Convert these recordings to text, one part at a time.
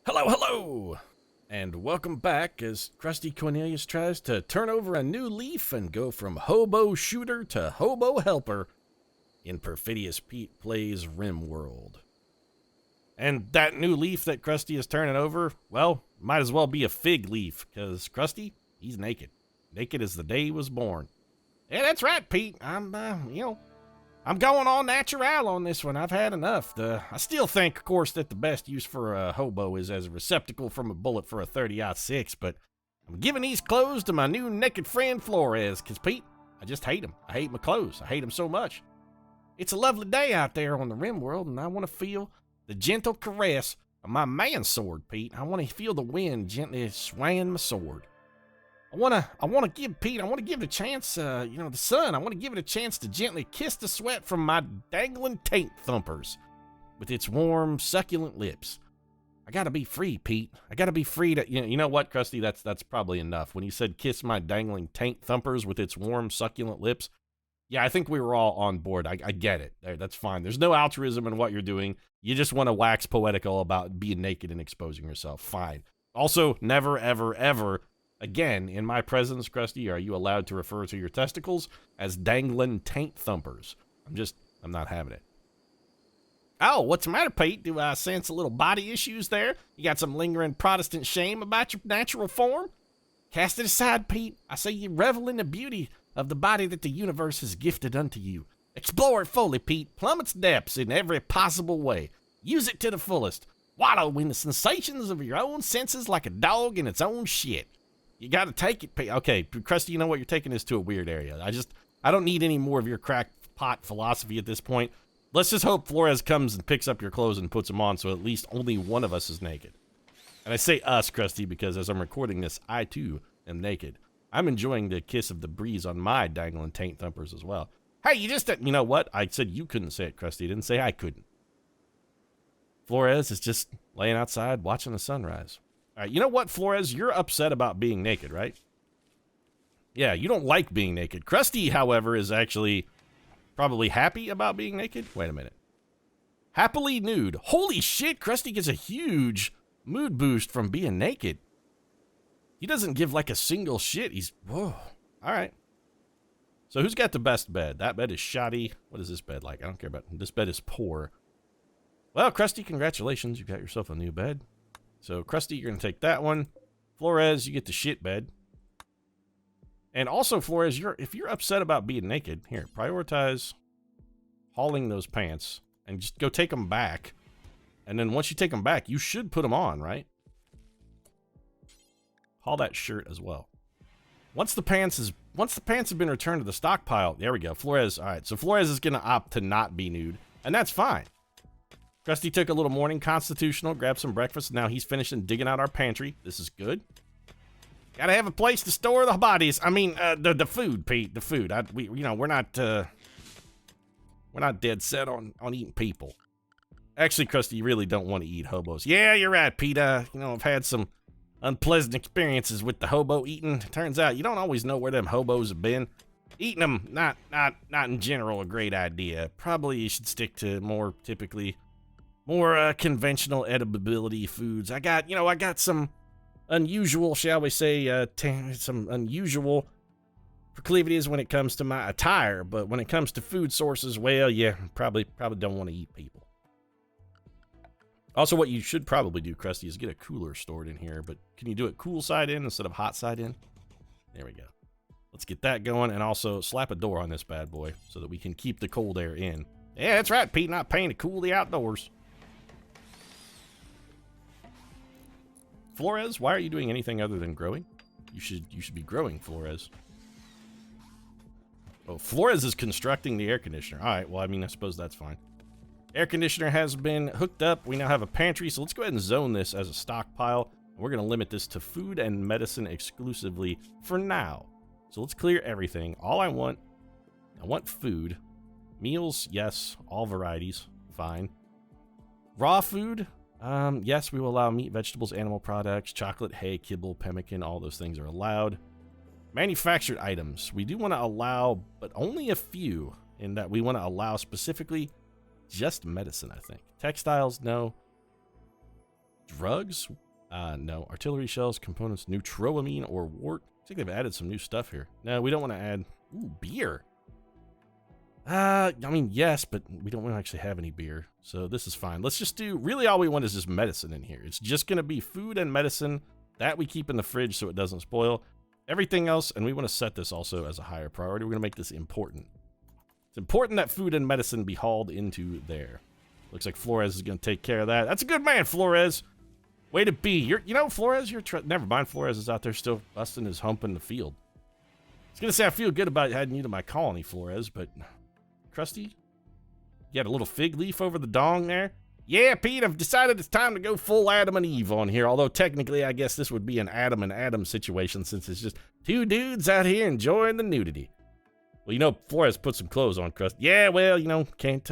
Hello, hello, and welcome back as Crusty Cornelius tries to turn over a new leaf and go from hobo shooter to hobo helper in Perfidious Pete Plays Rimworld. And that new leaf that Crusty is turning over, well, might as well be a fig leaf, because Crusty, he's naked. Naked as the day he was born. Yeah, that's right, Pete. I'm going all natural on this one. I've had enough. I still think, of course, that the best use for a hobo is as a receptacle from a bullet for a 30-06, but I'm giving these clothes to my new naked friend Flores, because, Pete, I just hate him. I hate my clothes. I hate him so much. It's a lovely day out there on the Rimworld, and I want to feel the gentle caress of my man sword, Pete. I want to feel the wind gently swaying my sword. I want to give Pete, I want to give it a chance, the sun, I want to give it a chance to gently kiss the sweat from my dangling taint thumpers with its warm, succulent lips. I gotta be free, Pete. I gotta be free to, you know what, Crusty, that's probably enough. When you said kiss my dangling taint thumpers with its warm, succulent lips, yeah, I think we were all on board. I get it. That's fine. There's no altruism in what you're doing. You just want to wax poetical about being naked and exposing yourself. Fine. Also, never, ever, ever again, in my presence, Crusty, are you allowed to refer to your testicles as dangling taint thumpers? I'm not having it. Oh, what's the matter, Pete? Do I sense a little body issues there? You got some lingering Protestant shame about your natural form? Cast it aside, Pete. I say you revel in the beauty of the body that the universe has gifted unto you. Explore it fully, Pete. Plumb its depths in every possible way. Use it to the fullest. Wallow in the sensations of your own senses like a dog in its own shit. You gotta take it, Pete. Okay, Crusty, you know what? You're taking this to a weird area. I don't need any more of your crackpot philosophy at this point. Let's just hope Flores comes and picks up your clothes and puts them on so at least only one of us is naked. And I say us, Crusty, because as I'm recording this, I too am naked. I'm enjoying the kiss of the breeze on my dangling taint thumpers as well. Hey, you know what? I said you couldn't say it, Crusty. I didn't say I couldn't. Flores is just laying outside watching the sunrise. All right, you know what, Flores? You're upset about being naked, right? Yeah, you don't like being naked. Crusty, however, is actually probably happy about being naked. Wait a minute. Happily nude. Holy shit, Crusty gets a huge mood boost from being naked. He doesn't give like a single shit. Whoa. All right. So who's got the best bed? That bed is shoddy. What is this bed like? I don't care about it. This bed is poor. Well, Crusty, congratulations. You got yourself a new bed. So, Crusty, you're going to take that one. Flores, you get the shit bed. And also, Flores, if you're upset about being naked, here, prioritize hauling those pants and just go take them back. And then once you take them back, you should put them on, right? Haul that shirt as well. Once the pants have been returned to the stockpile, there we go. Flores, all right, so Flores is going to opt to not be nude, and that's fine. Crusty took a little morning constitutional, grabbed some breakfast, and now he's finishing digging out our pantry. This is good. Gotta have a place to store the bodies. I mean, the food, Pete, the food. We're not dead set on eating people. Actually, Crusty, you really don't want to eat hobos. Yeah, you're right, Pete. I've had some unpleasant experiences with the hobo eating. Turns out you don't always know where them hobos have been. Eating them, not in general a great idea. Probably you should stick to more conventional edibility foods. I got some unusual, shall we say, some unusual proclivities when it comes to my attire, but when it comes to food sources, well, yeah, probably don't want to eat people. Also, what you should probably do, Crusty, is get a cooler stored in here, but can you do it cool side in instead of hot side in? There we go. Let's get that going, and also slap a door on this bad boy so that we can keep the cold air in. Yeah, that's right, Pete, not paying to cool the outdoors. Flores, why are you doing anything other than growing? You should be growing, Flores. Oh, Flores is constructing the air conditioner. All right, well, I suppose that's fine. Air conditioner has been hooked up. We now have a pantry, so let's go ahead and zone this as a stockpile. We're going to limit this to food and medicine exclusively for now. So let's clear everything. I want food. Meals, yes. All varieties, fine. Raw food, yes, we will allow meat, vegetables, animal products, chocolate, hay, kibble, pemmican, all those things are allowed. Manufactured items, we do want to allow, but only a few, in that we want to allow specifically just medicine, I think. Textiles, no. Drugs? No. Artillery shells, components, neutroamine, or wart. I think they've added some new stuff here. No, we don't want to add... Ooh, beer. I mean, yes, but we don't want to actually have any beer. So this is fine. Let's just do... Really, all we want is just medicine in here. It's just going to be food and medicine that we keep in the fridge so it doesn't spoil. Everything else, and we want to set this also as a higher priority. We're going to make this important. It's important that food and medicine be hauled into there. Looks like Flores is going to take care of that. That's a good man, Flores. Way to be. You know, Flores, never mind. Flores is out there still busting his hump in the field. I was going to say I feel good about adding you to my colony, Flores, but... Crusty? You got a little fig leaf over the dong there? Yeah, Pete, I've decided it's time to go full Adam and Eve on here, although technically I guess this would be an Adam and Adam situation since it's just two dudes out here enjoying the nudity. Well, you know, Flores put some clothes on, Crusty. Yeah, well, you know, can't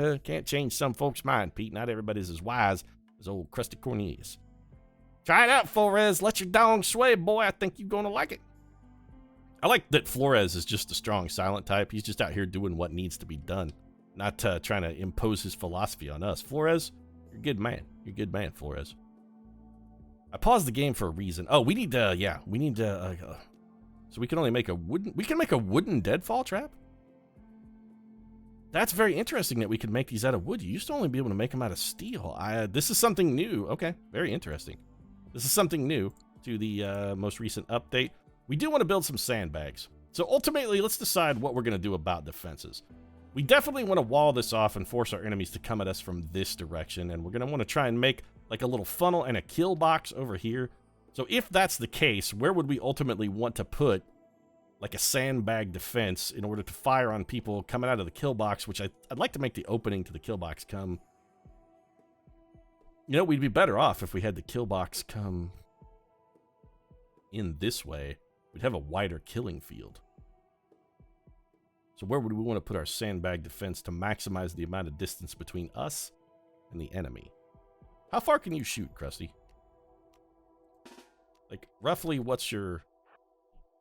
change some folks' mind, Pete. Not everybody's as wise as old Crusty Cornelius. Try it out, Flores. Let your dong sway, boy. I think you're going to like it. I like that Flores is just a strong silent type. He's just out here doing what needs to be done, not trying to impose his philosophy on us. Flores, you're a good man. You're a good man, Flores. I paused the game for a reason. Oh, we need to, so we can only make a wooden deadfall trap? That's very interesting that we can make these out of wood. You used to only be able to make them out of steel. This is something new. Okay, very interesting. This is something new to the most recent update. We do want to build some sandbags. So ultimately, let's decide what we're going to do about defenses. We definitely want to wall this off and force our enemies to come at us from this direction. And we're going to want to try and make like a little funnel and a kill box over here. So if that's the case, where would we ultimately want to put like a sandbag defense in order to fire on people coming out of the kill box, which I'd like to make the opening to the kill box come... You know, we'd be better off if we had the kill box come in this way. We'd have a wider killing field. So where would we want to put our sandbag defense to maximize the amount of distance between us and the enemy? How far can you shoot, Crusty? Like, roughly, what's your...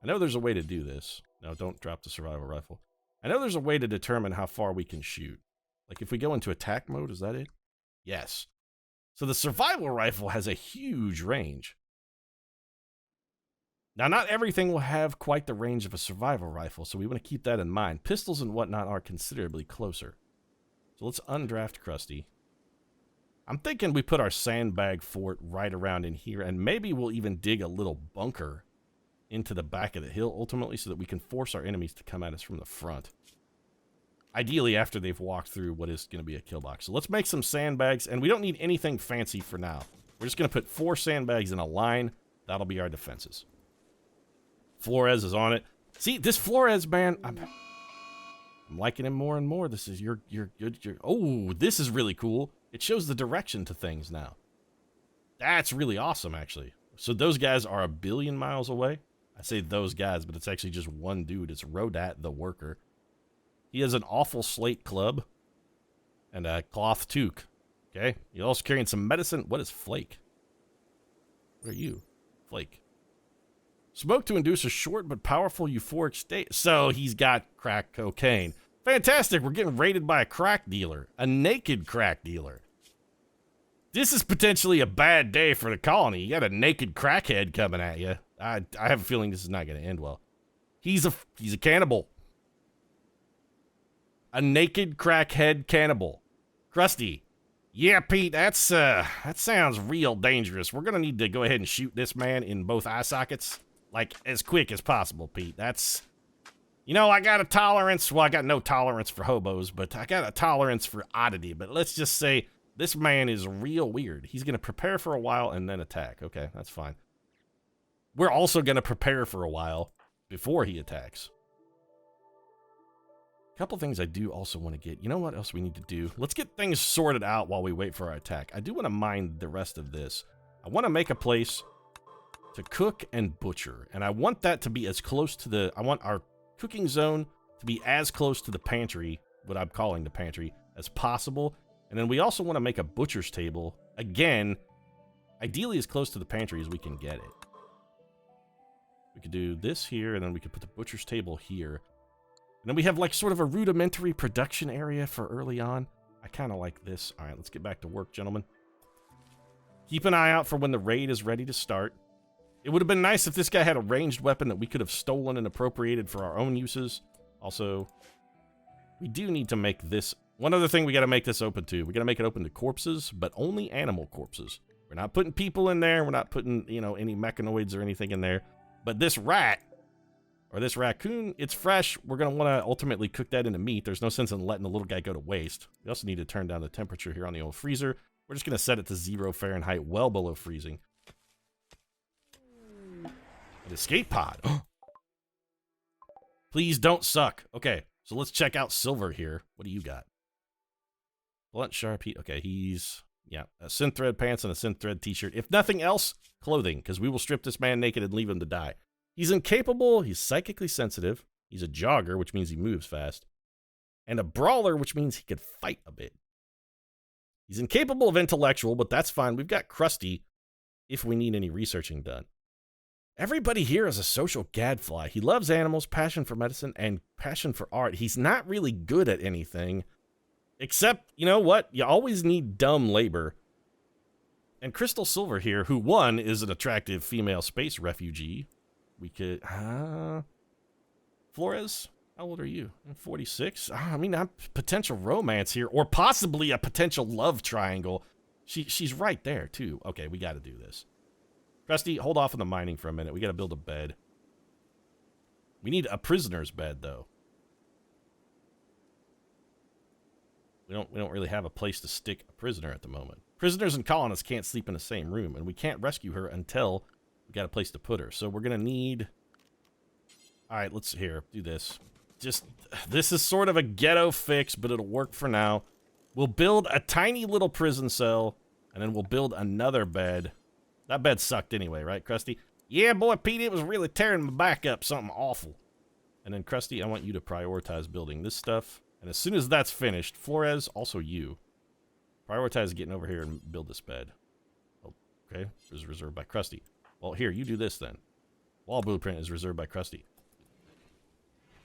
I know there's a way to do this. No, don't drop the survival rifle. I know there's a way to determine how far we can shoot. Like, if we go into attack mode, is that it? Yes. So the survival rifle has a huge range. Now, not everything will have quite the range of a survival rifle, so we want to keep that in mind. Pistols and whatnot are considerably closer. So let's undraft Crusty. I'm thinking we put our sandbag fort right around in here, and maybe we'll even dig a little bunker into the back of the hill, ultimately, so that we can force our enemies to come at us from the front. Ideally, after they've walked through what is going to be a kill box. So let's make some sandbags, and we don't need anything fancy for now. We're just going to put 4 sandbags in a line. That'll be our defenses. Flores is on it. See, this Flores, man, I'm liking him more and more. This is you're good. Oh, this is really cool. It shows the direction to things now. That's really awesome, actually. So those guys are 1 billion miles away. I say those guys, but it's actually just one dude. It's Rodat, the worker. He has an awful slate club and a cloth toque. Okay. You're also carrying some medicine. What is Flake? What are you? Flake. Smoke to induce a short but powerful euphoric state. So he's got crack cocaine. Fantastic. We're getting raided by a crack dealer. A naked crack dealer. This is potentially a bad day for the colony. You got a naked crackhead coming at you. I have a feeling this is not going to end well. He's a cannibal. A naked crackhead cannibal. Crusty. Yeah, Pete, that sounds real dangerous. We're going to need to go ahead and shoot this man in both eye sockets. Like, as quick as possible, Pete. That's... You know, I got a tolerance. Well, I got no tolerance for hobos, but I got a tolerance for oddity. But let's just say this man is real weird. He's going to prepare for a while and then attack. Okay, that's fine. We're also going to prepare for a while before he attacks. A couple things I do also want to get. You know what else we need to do? Let's get things sorted out while we wait for our attack. I do want to mine the rest of this. I want to make a place to cook and butcher. And I want that to be as close to the... I want our cooking zone to be as close to the pantry, what I'm calling the pantry, as possible. And then we also want to make a butcher's table. Again, ideally as close to the pantry as we can get it. We could do this here, and then we could put the butcher's table here. And then we have like sort of a rudimentary production area for early on. I kind of like this. All right, let's get back to work, gentlemen. Keep an eye out for when the raid is ready to start. It would have been nice if this guy had a ranged weapon that we could have stolen and appropriated for our own uses. Also, we do need to make this... One other thing we got to make this open to. We got to make it open to corpses, but only animal corpses. We're not putting people in there. We're not putting, you know, any mechanoids or anything in there. But this rat, or this raccoon, it's fresh. We're going to want to ultimately cook that into meat. There's no sense in letting the little guy go to waste. We also need to turn down the temperature here on the old freezer. We're just going to set it to 0 Fahrenheit, well below freezing. An escape pod. Please don't suck. Okay, so let's check out Silver here. What do you got? Blunt Sharpie. Okay, he's... Yeah, a synth thread pants and a synth thread t-shirt. If nothing else, clothing, because we will strip this man naked and leave him to die. He's incapable. He's psychically sensitive. He's a jogger, which means he moves fast. And a brawler, which means he could fight a bit. He's incapable of intellectual, but that's fine. We've got Crusty if we need any researching done. Everybody here is a social gadfly. He loves animals, passion for medicine, and passion for art. He's not really good at anything. Except, you know what? You always need dumb labor. And Crystal Silver here, who, one, is an attractive female space refugee. We could... Flores, how old are you? I'm 46. I mean, I'm potential romance here. Or possibly a potential love triangle. She's right there, too. Okay, we got to do this. Crusty, hold off on the mining for a minute. We got to build a bed. We need a prisoner's bed, though. We don't really have a place to stick a prisoner at the moment. Prisoners and colonists can't sleep in the same room, and we can't rescue her until we got a place to put her. So we're going to need... All right, let's do this. This is sort of a ghetto fix, but it'll work for now. We'll build a tiny little prison cell, and then we'll build another bed. That bed sucked anyway, right, Crusty? Yeah, boy, Pete, it was really tearing my back up, something awful. And then, Crusty, I want you to prioritize building this stuff. And as soon as that's finished, Flores, also you, prioritize getting over here and build this bed. Oh, okay, it was reserved by Crusty. Well, here, you do this then. Wall blueprint is reserved by Crusty.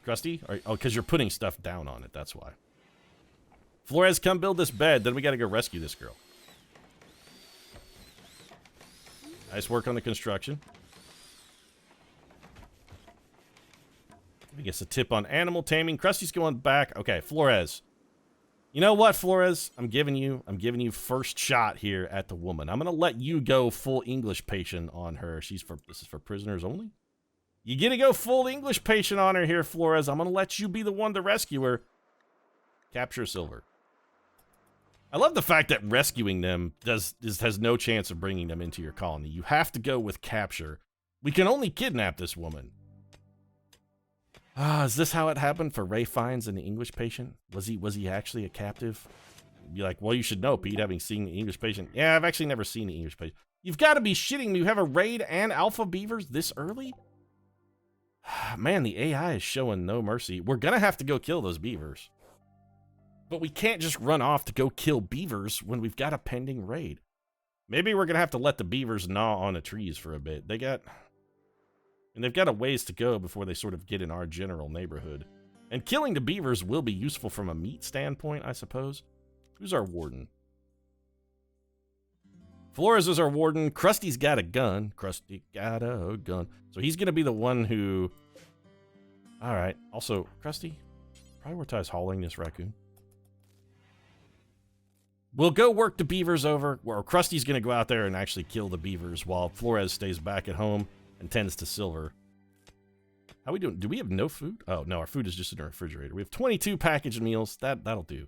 Crusty? Oh, because you're putting stuff down on it, that's why. Flores, come build this bed, then we got to go rescue this girl. Nice work on the construction. I guess a tip on animal taming. Krusty's going back. Okay, Flores. You know what, Flores? I'm giving you first shot here at the woman. I'm gonna let you go full English patient on her. This is for prisoners only. You get to go full English patient on her here, Flores. I'm gonna let you be the one to rescue her. Capture Silver. I love the fact that rescuing them has no chance of bringing them into your colony. You have to go with capture. We can only kidnap this woman. Is this how it happened for Ray Fiennes and the English patient? Was he actually a captive? You'd be like, well, you should know, Pete, having seen the English patient. Yeah, I've actually never seen the English patient. You've got to be shitting me. You have a raid and alpha beavers this early? Man, the AI is showing no mercy. We're going to have to go kill those beavers. But we can't just run off to go kill beavers when we've got a pending raid. Maybe we're going to have to let the beavers gnaw on the trees for a bit. They've got a ways to go before they sort of get in our general neighborhood. And killing the beavers will be useful from a meat standpoint, I suppose. Who's our warden? Flores is our warden. Krusty's got a gun. Crusty got a gun. So he's going to be the one who... All right. Also, Crusty, prioritize hauling this raccoon. We'll go work the beavers over, or Krusty's going to go out there and actually kill the beavers while Flores stays back at home and tends to Silver. How we doing? Do we have no food? Oh, no, our food is just in the refrigerator. We have 22 packaged meals. That'll do.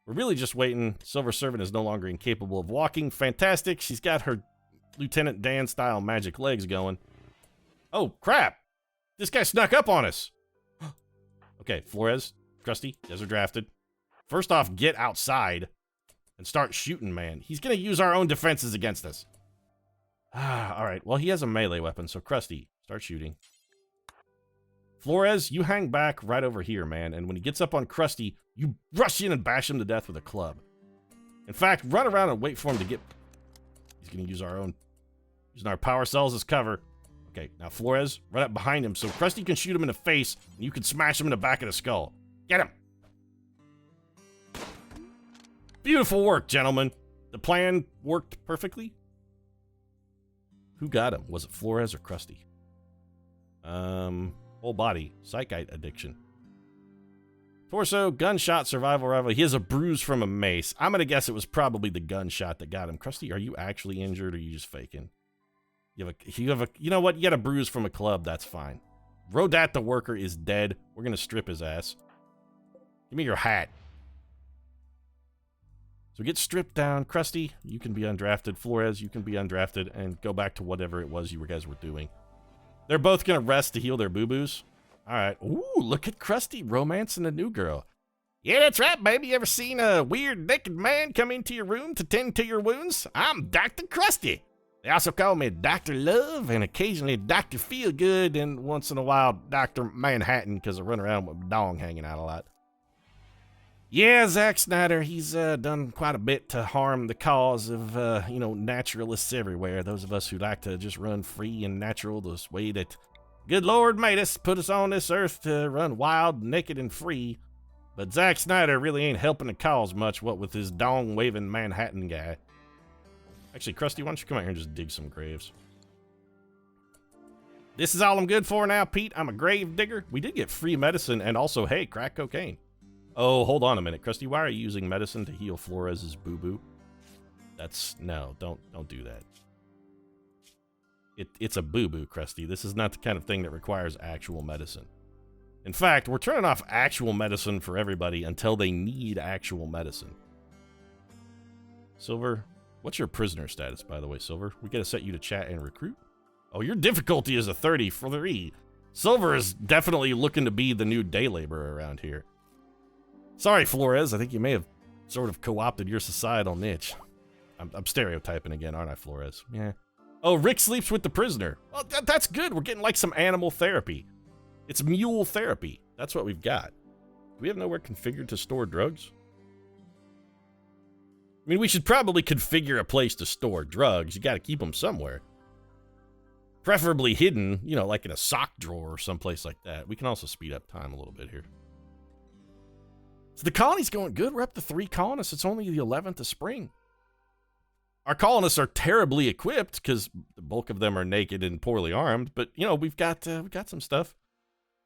We're really just waiting. Silver Servant is no longer incapable of walking. Fantastic. She's got her Lieutenant Dan-style magic legs going. Oh, crap. This guy snuck up on us. Okay, Flores, Crusty, you guys are drafted. First off, get outside and start shooting, man. He's going to use our own defenses against us. All right, well, he has a melee weapon, so Crusty, start shooting. Flores, you hang back right over here, man, and when he gets up on Crusty, you rush in and bash him to death with a club. In fact, run around and wait for him to get... He's going to use using our power cells as cover. Okay, now Flores, run up behind him so Crusty can shoot him in the face, and you can smash him in the back of the skull. Get him! Beautiful work, gentlemen. The plan worked perfectly. Who got him? Was it Flores or Crusty? Whole body. Psychite addiction. Torso, gunshot, survival, rival. He has a bruise from a mace. I'm going to guess it was probably the gunshot that got him. Crusty, are you actually injured or are you just faking? You know what? You got a bruise from a club. That's fine. Rodat the worker is dead. We're going to strip his ass. Give me your hat. So get stripped down. Crusty, you can be undrafted. Flores, you can be undrafted and go back to whatever it was you guys were doing. They're both going to rest to heal their boo-boos. All right. Ooh, look at Crusty romancing a new girl. Yeah, that's right, baby. You ever seen a weird naked man come into your room to tend to your wounds? I'm Dr. Crusty. They also call me Dr. Love and occasionally Dr. Feelgood and once in a while Dr. Manhattan because I run around with my dong hanging out a lot. Yeah, Zack Snyder, he's done quite a bit to harm the cause of, naturalists everywhere. Those of us who like to just run free and natural this way that good Lord made us, put us on this earth to run wild, naked, and free. But Zack Snyder really ain't helping the cause much, what with his dong-waving Manhattan guy. Actually, Crusty, why don't you come out here and just dig some graves? This is all I'm good for now, Pete. I'm a grave digger. We did get free medicine and also, hey, crack cocaine. Oh, hold on a minute, Crusty. Why are you using medicine to heal Flores' boo-boo? No, don't do that. It's a boo-boo, Crusty. This is not the kind of thing that requires actual medicine. In fact, we're turning off actual medicine for everybody until they need actual medicine. Silver, what's your prisoner status, by the way, Silver? We gotta set you to chat and recruit. Oh, your difficulty is a 33. Silver is definitely looking to be the new day laborer around here. Sorry, Flores. I think you may have sort of co-opted your societal niche. I'm stereotyping again, aren't I, Flores? Yeah. Oh, Rick sleeps with the prisoner. Well, that's good. We're getting like some animal therapy. It's mule therapy. That's what we've got. Do we have nowhere configured to store drugs? I mean, we should probably configure a place to store drugs. You got to keep them somewhere. Preferably hidden, like in a sock drawer or someplace like that. We can also speed up time a little bit here. So the colony's going good. We're up to 3 colonists. It's only the 11th of spring. Our colonists are terribly equipped because the bulk of them are naked and poorly armed. But, we've got some stuff.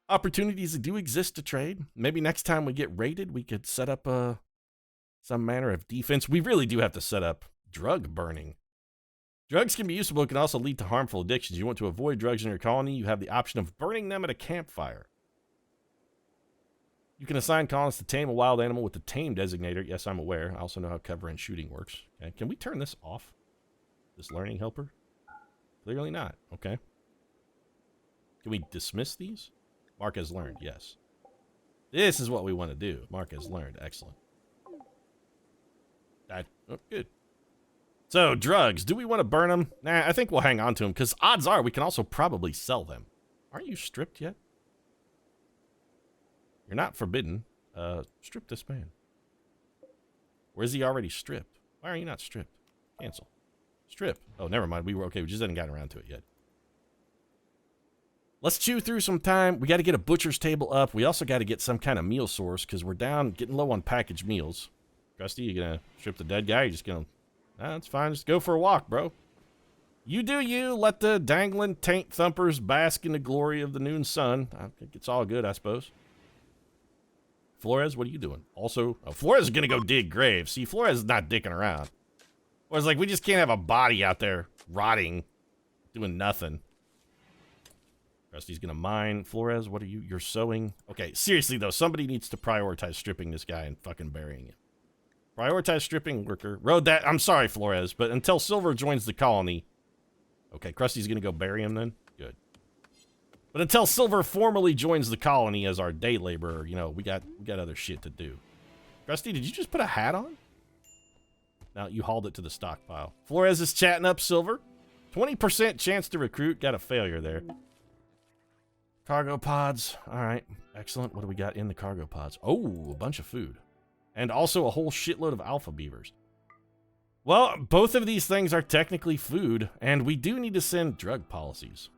Opportunities do exist to trade. Maybe next time we get raided, we could set up some manner of defense. We really do have to set up drug burning. Drugs can be useful, but can also lead to harmful addictions. You want to avoid drugs in your colony, you have the option of burning them at a campfire. You can assign colonists to tame a wild animal with the tame designator. Yes, I'm aware. I also know how cover and shooting works. Okay. Can we turn this off? This learning helper? Clearly not. Okay. Can we dismiss these? Mark has learned. Yes. This is what we want to do. Mark has learned. Excellent. Good. So, drugs. Do we want to burn them? Nah, I think we'll hang on to them, because odds are we can also probably sell them. Aren't you stripped yet? You're not forbidden. Strip this man. Or is he already stripped? Why are you not stripped? Cancel. Strip. Oh, never mind. We were okay. We just hadn't gotten around to it yet. Let's chew through some time. We got to get a butcher's table up. We also got to get some kind of meal source, because we're getting low on packaged meals. Crusty, you gonna strip the dead guy? You're just gonna... Nah, that's fine. Just go for a walk, bro. You do you. Let the dangling taint thumpers bask in the glory of the noon sun. I think it's all good, I suppose. Flores, what are you doing? Also, Flores is gonna go dig graves. See, Flores is not dicking around. Flores like, we just can't have a body out there rotting, doing nothing. Krusty's gonna mine. Flores, what are you? You're sewing. Okay, seriously though, somebody needs to prioritize stripping this guy and fucking burying him. Prioritize stripping worker. I'm sorry, Flores, but until Silver joins the colony. Okay, Krusty's gonna go bury him then? Good. But until Silver formally joins the colony as our day laborer, we got other shit to do. Crusty, did you just put a hat on? No, you hauled it to the stockpile. Flores is chatting up Silver. 20% chance to recruit. Got a failure there. Cargo pods. All right, excellent. What do we got in the cargo pods? Oh, a bunch of food. And also a whole shitload of alpha beavers. Well, both of these things are technically food, and we do need to send drug policies.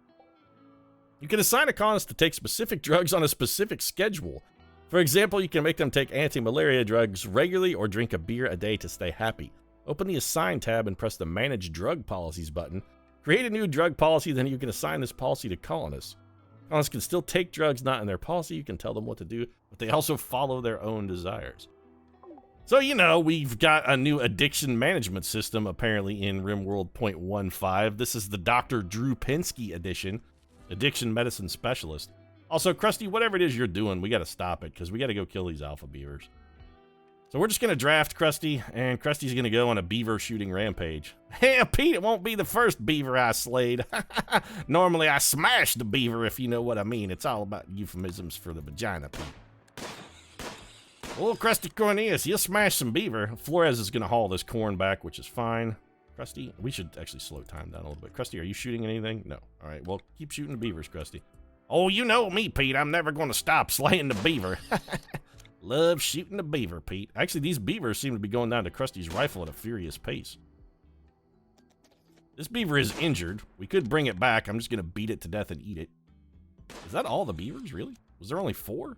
You can assign a colonist to take specific drugs on a specific schedule. For example, you can make them take anti-malaria drugs regularly or drink a beer a day to stay happy. Open the Assign tab and press the Manage Drug Policies button. Create a new drug policy, then you can assign this policy to colonists. Colonists can still take drugs not in their policy. You can tell them what to do, but they also follow their own desires. So, you know, we've got a new addiction management system apparently in Rimworld 0.15. This is the Dr. Drew Pinsky edition, Addiction Medicine Specialist. Also, Crusty, whatever it is you're doing, we got to stop it because we got to go kill these alpha beavers. So we're just going to draft Crusty, and Crusty's going to go on a beaver shooting rampage. Hey, Pete, it won't be the first beaver I slayed. Normally I smash the beaver, if you know what I mean. It's all about euphemisms for the vagina, Pete. Oh, Crusty Cornelius, you'll smash some beaver. Flores is going to haul this corn back, which is fine. Crusty, we should actually slow time down a little bit. Crusty, are you shooting anything? No. All right, well, keep shooting the beavers, Crusty. Oh, you know me, Pete. I'm never going to stop slaying the beaver. Love shooting the beaver, Pete. Actually, these beavers seem to be going down to Krusty's rifle at a furious pace. This beaver is injured. We could bring it back. I'm just going to beat it to death and eat it. Is that all the beavers, really? Was there only 4?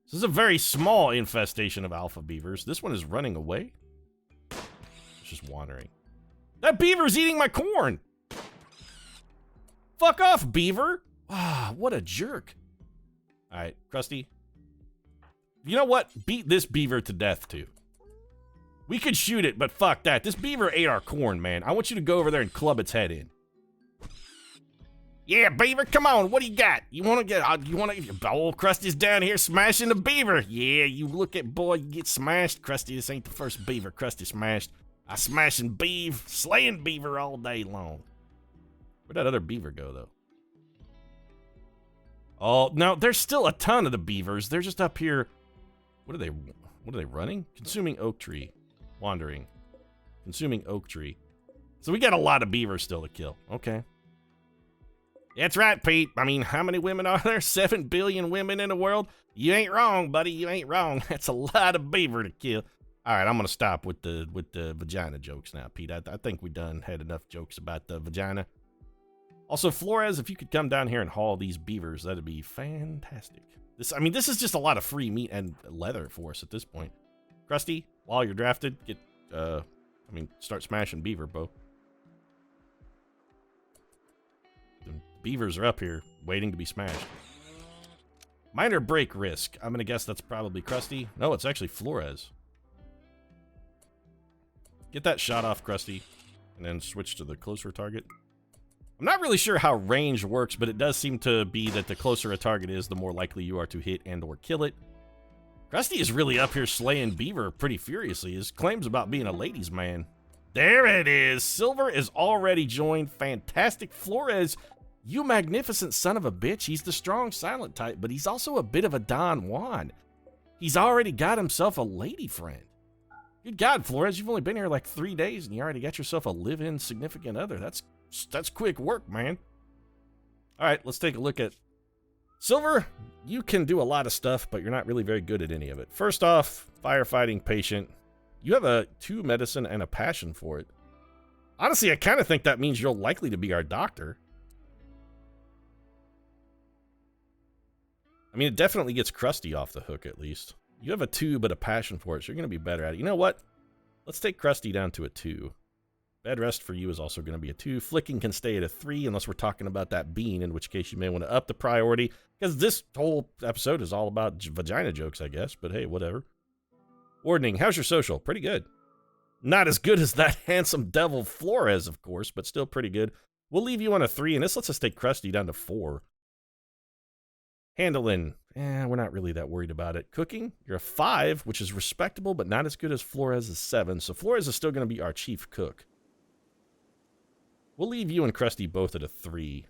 This is a very small infestation of alpha beavers. This one is running away. It's just wandering. That beaver's eating my corn! Fuck off, beaver! Ah, what a jerk. Alright, Crusty. You know what? Beat this beaver to death, too. We could shoot it, but fuck that. This beaver ate our corn, man. I want you to go over there and club its head in. Yeah, beaver, come on. What do you got? You want to old Krusty's down here smashing the beaver. Yeah, you look at boy, you get smashed. Crusty, this ain't the first beaver Crusty smashed. I smashing slaying beaver all day long. Where'd that other beaver go, though? Oh, no, there's still a ton of the beavers. They're just up here. What are they running? Consuming oak tree. Wandering. Consuming oak tree. So we got a lot of beavers still to kill. Okay. That's right, Pete. I mean, how many women are there? 7 billion women in the world? You ain't wrong, buddy. You ain't wrong. That's a lot of beaver to kill. All right, I'm going to stop with the vagina jokes now, Pete. I think we done had enough jokes about the vagina. Also, Flores, if you could come down here and haul these beavers, that'd be fantastic. This is just a lot of free meat and leather for us at this point. Crusty, while you're drafted, start smashing beaver, Bo. The beavers are up here, waiting to be smashed. Minor break risk. I'm gonna guess that's probably Crusty. No, it's actually Flores. Get that shot off, Crusty, and then switch to the closer target. I'm not really sure how range works, but it does seem to be that the closer a target is, the more likely you are to hit and or kill it. Crusty is really up here slaying beaver pretty furiously. His claims about being a ladies' man. There it is. Silver is already joined. Fantastic. Flores, you magnificent son of a bitch. He's the strong silent type, but he's also a bit of a Don Juan. He's already got himself a lady friend. Good God, Flores, you've only been here like 3 days and you already got yourself a live-in significant other. That's quick work, man. All right, let's take a look at Silver. You can do a lot of stuff, but you're not really very good at any of it. First off, firefighting patient. You have a 2 medicine and a passion for it. Honestly, I kind of think that means you're likely to be our doctor. I mean, it definitely gets Crusty off the hook, at least. You have a 2, but a passion for it, so you're going to be better at it. You know what? Let's take Crusty down to a 2. Bed rest for you is also going to be a 2. Flicking can stay at a 3 unless we're talking about that bean, in which case you may want to up the priority, because this whole episode is all about vagina jokes, I guess, but hey, whatever. Wardening, how's your social? Pretty good. Not as good as that handsome devil Flores, of course, but still pretty good. We'll leave you on a 3, and this lets us take Crusty down to 4. Handling, we're not really that worried about it. Cooking, you're a 5, which is respectable, but not as good as Flores' 7, so Flores is still going to be our chief cook. We'll leave you and Crusty both at a 3.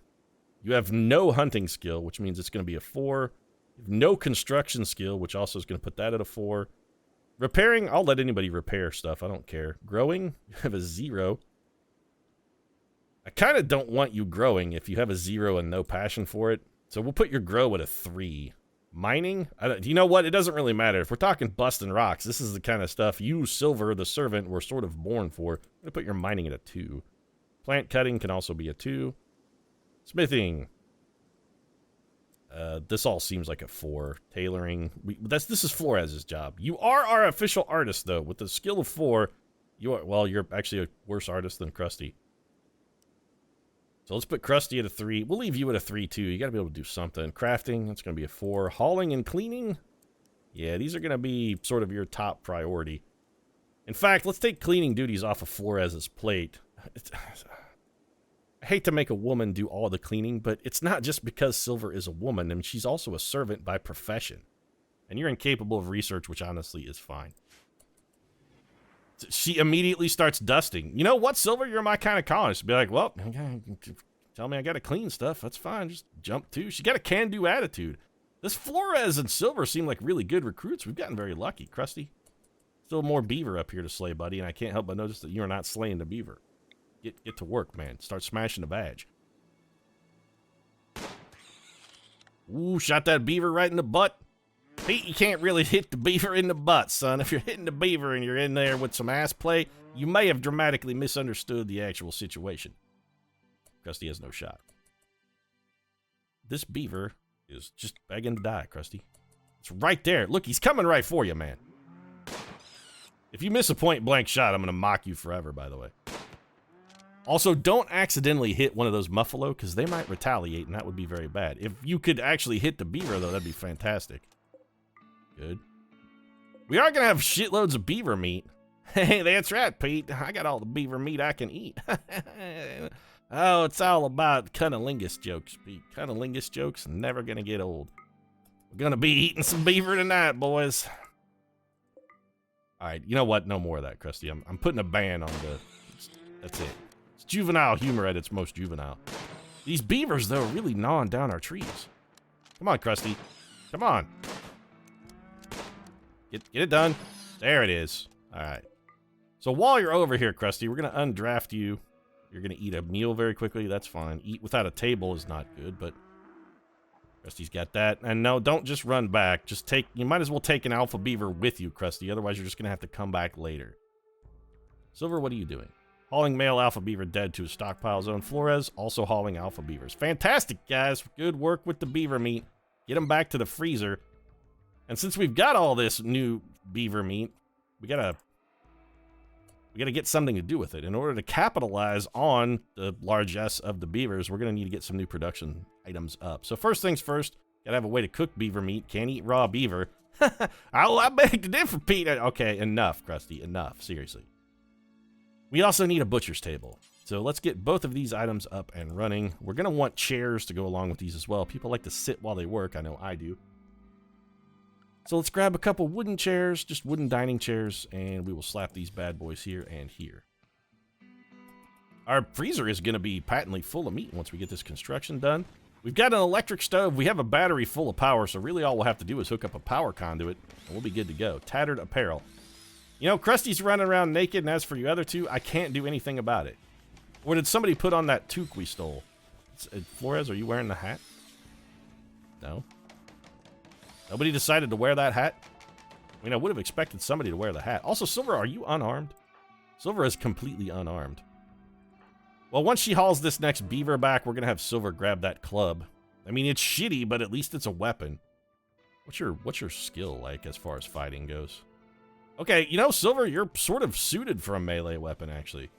You have no hunting skill, which means it's going to be a 4. You have no construction skill, which also is going to put that at a 4. Repairing, I'll let anybody repair stuff. I don't care. Growing, you have a 0. I kind of don't want you growing if you have a 0 and no passion for it. So we'll put your grow at a 3. Mining, you know what? It doesn't really matter. If we're talking busting rocks, this is the kind of stuff you, Silver, the servant, were sort of born for. I'm going to put your mining at a 2. Plant cutting can also be a 2. Smithing. This all seems like a 4. Tailoring. This is Flores' job. You are our official artist, though. With the skill of 4, You are, well, you're actually a worse artist than Crusty. So let's put Crusty at a 3. We'll leave you at a 3, too. You got to be able to do something. Crafting, that's going to be a 4. Hauling and cleaning? Yeah, these are going to be sort of your top priority. In fact, let's take cleaning duties off of Flores' plate. I hate to make a woman do all the cleaning, but it's not just because Silver is a woman. I mean, she's also a servant by profession. And you're incapable of research, which honestly is fine. She immediately starts dusting. You know what, Silver? You're my kind of colonist. Be like, well, tell me I got to clean stuff. That's fine. Just jump to. She got a can-do attitude. This Flores and Silver seem like really good recruits. We've gotten very lucky. Crusty, still more beaver up here to slay, buddy, and I can't help but notice that you are not slaying the beaver. Get to work, man. Start smashing the badge. Ooh, shot that beaver right in the butt. Pete, you can't really hit the beaver in the butt, son. If you're hitting the beaver and you're in there with some ass play, you may have dramatically misunderstood the actual situation. Crusty has no shot. This beaver is just begging to die, Crusty. It's right there. Look, he's coming right for you, man. If you miss a point-blank shot, I'm going to mock you forever, by the way. Also, don't accidentally hit one of those muffalo, because they might retaliate, and that would be very bad. If you could actually hit the beaver, though, that'd be fantastic. Good. We are going to have shitloads of beaver meat. Hey, that's right, Pete. I got all the beaver meat I can eat. Oh, it's all about cunnilingus jokes, Pete. Cunnilingus jokes never going to get old. We're going to be eating some beaver tonight, boys. All right, you know what? No more of that, Crusty. I'm putting a ban on the... That's it. It's juvenile humor at its most juvenile. These beavers, though, are really gnawing down our trees. Come on, Crusty. Come on. Get it done. There it is. All right. So while you're over here, Crusty, we're going to undraft you. You're going to eat a meal very quickly. That's fine. Eat without a table is not good, but Crusty's got that. And no, don't just run back. Just take... You might as well take an alpha beaver with you, Crusty. Otherwise, you're just going to have to come back later. Silver, what are you doing? Hauling male alpha beaver dead to a stockpile zone. Flores also hauling alpha beavers. Fantastic, guys. Good work with the beaver meat. Get them back to the freezer. And since we've got all this new beaver meat, we gotta get something to do with it. In order to capitalize on the largesse of the beavers, we're gonna need to get some new production items up. So first things first, gotta have a way to cook beaver meat. Can't eat raw beaver. I beg to differ, Pete. Okay, enough, Crusty. Enough. Seriously. We also need a butcher's table. So let's get both of these items up and running. We're going to want chairs to go along with these as well. People like to sit while they work. I know I do. So let's grab a couple wooden chairs, just wooden dining chairs, and we will slap these bad boys here and here. Our freezer is going to be patently full of meat once we get this construction done. We've got an electric stove. We have a battery full of power, so really all we'll have to do is hook up a power conduit, and we'll be good to go. Tattered apparel. You know, Krusty's running around naked, and as for you other two, I can't do anything about it. Or did somebody put on that toque we stole? Flores, are you wearing the hat? No? Nobody decided to wear that hat? I mean, I would have expected somebody to wear the hat. Also, Silver, are you unarmed? Silver is completely unarmed. Well, once she hauls this next beaver back, we're going to have Silver grab that club. I mean, it's shitty, but at least it's a weapon. What's your skill like as far as fighting goes? Okay, you know, Silver, you're sort of suited for a melee weapon, actually.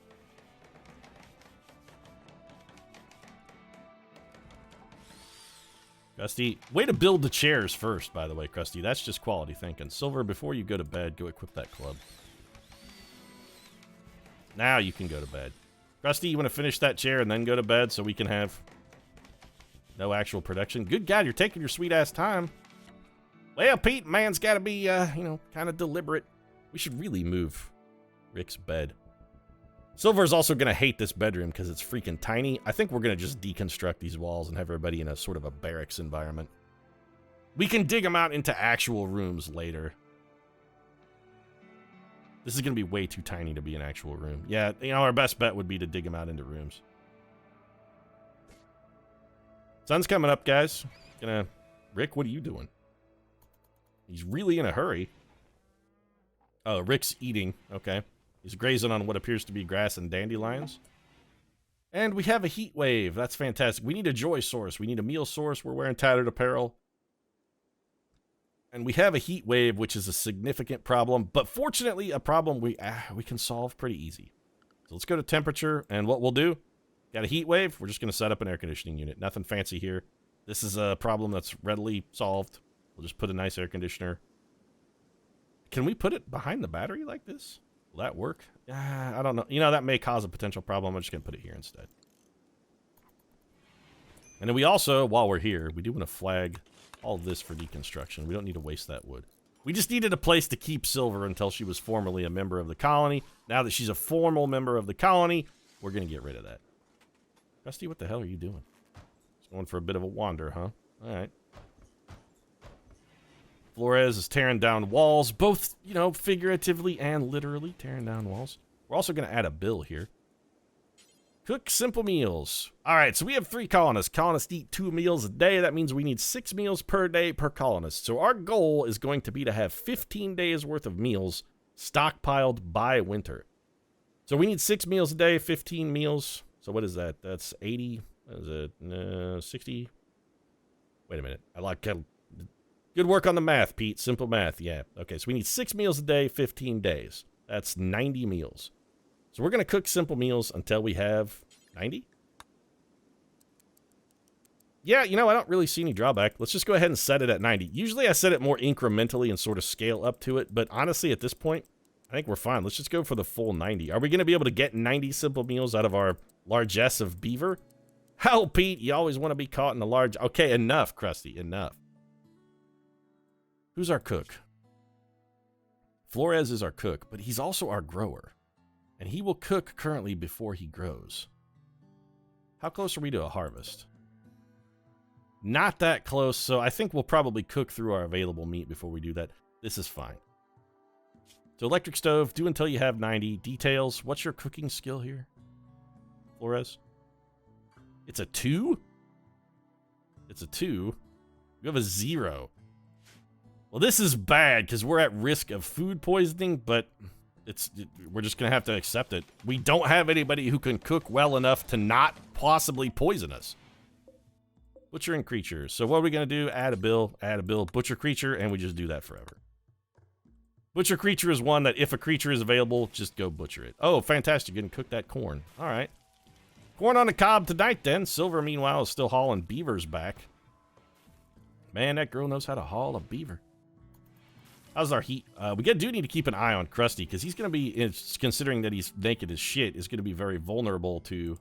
Crusty, way to build the chairs first, by the way, Crusty. That's just quality thinking. Silver, before you go to bed, go equip that club. Now you can go to bed. Crusty, you want to finish that chair and then go to bed so we can have no actual production? Good God, you're taking your sweet-ass time. Well, Pete, man's got to be, you know, kind of deliberate. We should really move Rick's bed. Silver's also going to hate this bedroom because it's freaking tiny. I think we're going to just deconstruct these walls and have everybody in a sort of a barracks environment. We can dig them out into actual rooms later. This is going to be way too tiny to be an actual room. Yeah, you know, our best bet would be to dig them out into rooms. Sun's coming up, guys. Rick, what are you doing? He's really in a hurry. Oh, Rick's eating. Okay. He's grazing on what appears to be grass and dandelions. And we have a heat wave. That's fantastic. We need a joy source. We need a meal source. We're wearing tattered apparel. And we have a heat wave, which is a significant problem, but fortunately a problem we can solve pretty easy. So let's go to temperature, and what we'll do, got a heat wave, we're just going to set up an air conditioning unit. Nothing fancy here. This is a problem that's readily solved. We'll just put a nice air conditioner. Can we put it behind the battery like this? Will that work? I don't know. You know, that may cause a potential problem. I'm just going to put it here instead. And then we also, while we're here, we do want to flag all of this for deconstruction. We don't need to waste that wood. We just needed a place to keep Silver until she was formerly a member of the colony. Now that she's a formal member of the colony, we're going to get rid of that. Crusty, what the hell are you doing? Just going for a bit of a wander, huh? All right. Flores is tearing down walls, both, you know, figuratively and literally tearing down walls. We're also going to add a bill here. Cook simple meals. All right, so we have 3 colonists. Colonists eat 2 meals a day. That means we need 6 meals per day per colonist. So our goal is going to be to have 15 days worth of meals stockpiled by winter. So we need 6 meals a day, 15 meals. So what is that? That's 80. What is it? 60. Wait a minute. I like good work on the math, Pete. Simple math. Yeah. Okay, so we need 6 meals a day, 15 days. That's 90 meals. So we're going to cook simple meals until we have 90. Yeah, you know, I don't really see any drawback. Let's just go ahead and set it at 90. Usually I set it more incrementally and sort of scale up to it, but honestly, at this point, I think we're fine. Let's just go for the full 90. Are we going to be able to get 90 simple meals out of our largesse of beaver? Hell, Pete, you always want to be caught in the large... Okay, enough, Crusty, enough. Who's our cook? Flores is our cook, but he's also our grower. And he will cook currently before he grows. How close are we to a harvest? Not that close, so I think we'll probably cook through our available meat before we do that. This is fine. So electric stove, do until you have 90. Details, what's your cooking skill here? Flores? It's a 2? It's a 2. You have a 0. Well, this is bad because we're at risk of food poisoning, but... we're just going to have to accept it. We don't have anybody who can cook well enough to not possibly poison us. Butchering creatures. So what are we going to do? Add a bill, butcher creature, and we just do that forever. Butcher creature is one that if a creature is available, just go butcher it. Oh, fantastic. You can cook that corn. All right. Corn on the cob tonight, then. Silver, meanwhile, is still hauling beavers back. Man, that girl knows how to haul a beaver. How's our heat? We do need to keep an eye on Crusty, because he's going to be, considering that he's naked as shit, is going to be very vulnerable to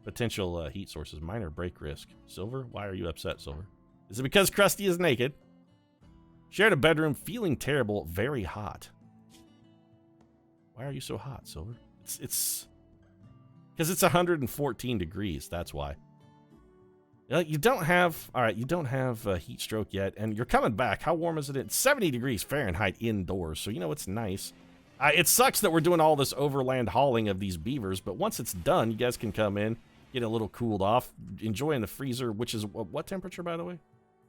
potential heat sources. Minor break risk. Silver? Why are you upset, Silver? Is it because Crusty is naked? Shared a bedroom, feeling terrible, very hot. Why are you so hot, Silver? It's because it's 114 degrees, that's why. You don't have, all right, you don't have a heat stroke yet, and you're coming back. How warm is it? It's 70 degrees Fahrenheit indoors, so you know it's nice. It sucks that we're doing all this overland hauling of these beavers, but once it's done, you guys can come in, get a little cooled off, enjoy in the freezer, which is what temperature, by the way?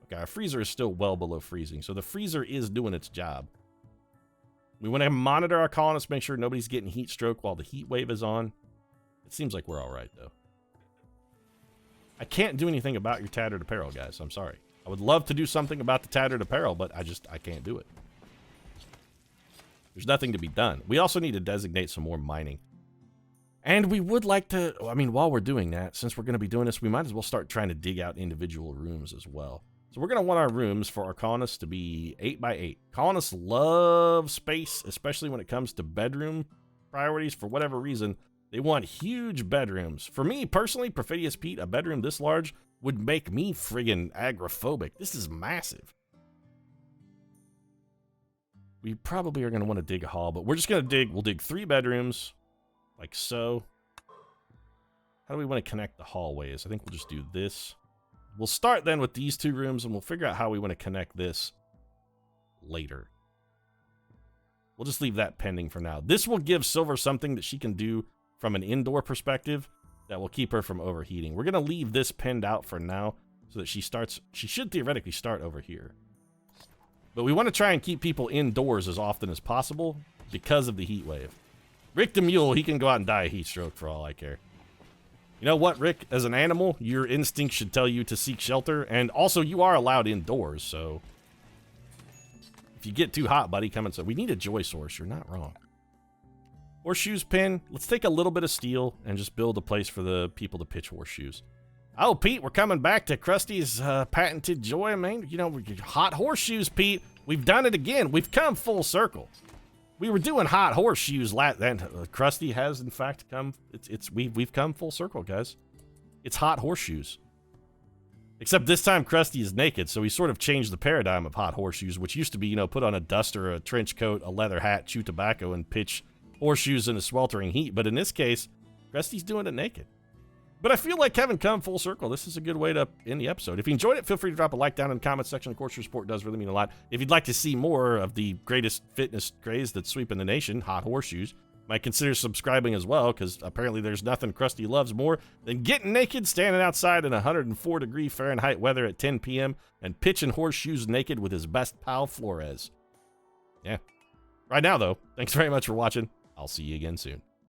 Okay, our freezer is still well below freezing, so the freezer is doing its job. We want to monitor our colonists, make sure nobody's getting heat stroke while the heat wave is on. It seems like we're all right, though. I can't do anything about your tattered apparel, guys. I'm sorry. I would love to do something about the tattered apparel, but I can't do it. There's nothing to be done. We also need to designate some more mining. And we would like to, I mean, while we're doing that, since we're going to be doing this, we might as well start trying to dig out individual rooms as well. So we're going to want our rooms for our colonists to be 8 by 8. Colonists love space, especially when it comes to bedroom priorities. For whatever reason, they want huge bedrooms. For me, personally, Perfidious Pete, a bedroom this large would make me friggin' agoraphobic. This is massive. We probably are going to want to dig a hall, but we're just going to dig, we'll dig 3 bedrooms, like so. How do we want to connect the hallways? I think we'll just do this. We'll start then with these 2 rooms, and we'll figure out how we want to connect this later. We'll just leave that pending for now. This will give Silver something that she can do from an indoor perspective that will keep her from overheating. We're going to leave this pinned out for now so that she should theoretically start over here. But we want to try and keep people indoors as often as possible because of the heat wave. Rick the Mule, he can go out and die of heat stroke for all I care. You know what, Rick? As an animal, your instinct should tell you to seek shelter, and also you are allowed indoors, so If you get too hot, buddy, come inside. We need a joy source. You're not wrong. Horseshoes pin. Let's take a little bit of steel and just build a place for the people to pitch horseshoes. Oh, Pete, we're coming back to Krusty's patented joy, man. You know, hot horseshoes, Pete. We've done it again. We've come full circle. We were doing hot horseshoes and Crusty has in fact come. We've come full circle, guys. It's hot horseshoes. Except this time Crusty is naked, so he sort of changed the paradigm of hot horseshoes, which used to be, you know, put on a duster, a trench coat, a leather hat, chew tobacco, and pitch horseshoes in a sweltering heat. But in this case, Krusty's doing it naked. But I feel like having come full circle, this is a good way to end the episode. If you enjoyed it, feel free to drop a like down in the comments section. Of course, your support does really mean a lot. If you'd like to see more of the greatest fitness craze that's sweeping the nation, hot horseshoes, might consider subscribing as well, because apparently there's nothing Crusty loves more than getting naked, standing outside in 104-degree Fahrenheit weather at 10 p.m. and pitching horseshoes naked with his best pal, Flores. Yeah. Right now, though, thanks very much for watching. I'll see you again soon.